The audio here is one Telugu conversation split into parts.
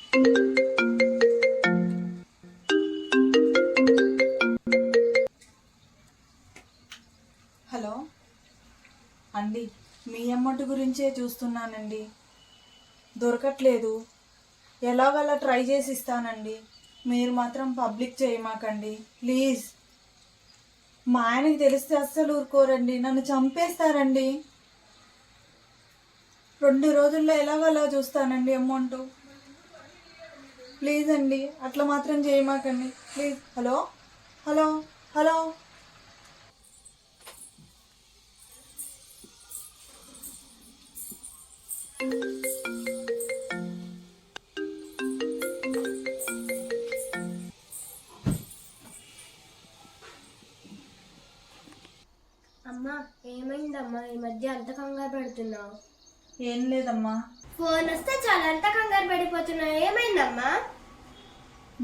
హలో అండి, మీ అమౌంట్ గురించే చూస్తున్నానండి. దొరకట్లేదు. ఎలాగలా ట్రై చేసి ఇస్తానండి. మీరు మాత్రం పబ్లిక్ చేయమాకండి ప్లీజ్. మా ఆయనకి తెలిస్తే అస్సలు ఊరుకోరండి, నన్ను చంపేస్తారండి. 2 రోజుల్లో ఎలాగలా చూస్తానండి అమౌంట్. ప్లీజ్ అండి, అట్లా మాత్రం చేయమాకండి ప్లీజ్. హలో హలో హలో అమ్మా, ఏమైందమ్మా ఈ మధ్య అంత కంగారు పడుతున్నావు? ఏం లేదమ్మా. ఫోన్ వస్తే చాలా అంత కంగారు పడిపోతున్నావు, ఏమైందమ్మా?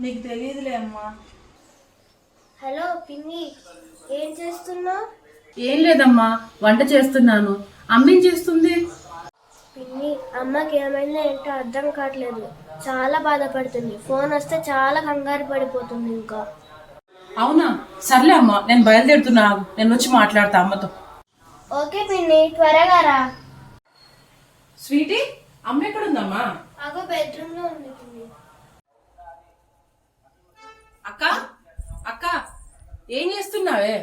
నీకు తెలియదులే అమ్మా. హలో పిన్ని, ఏం చేస్తున్నావు? ఏం లేదమ్మా, వంట చేస్తున్నాను. అమ్మేం చేస్తుంది? పిన్ని, అమ్మకి ఏమైందో ఏంటో అర్థం కావట్లేదు, చాలా బాధపడుతుంది. ఫోన్ వస్తే చాలా కంగారు పడిపోతుంది. ఇంకా అవునా, సర్లే అమ్మా, నేను బయలుదేరుతున్నా. నేను వచ్చి మాట్లాడతా అమ్మతో. ఓకే పిన్ని, త్వరగా రా. స్వీటీ, అమ్మ ఎక్కడుందమ్మా? అగో బెడ్రూమ్ లో ఉంది పిన్ని. అక్క అక్క, ఏం చేస్తున్నావే?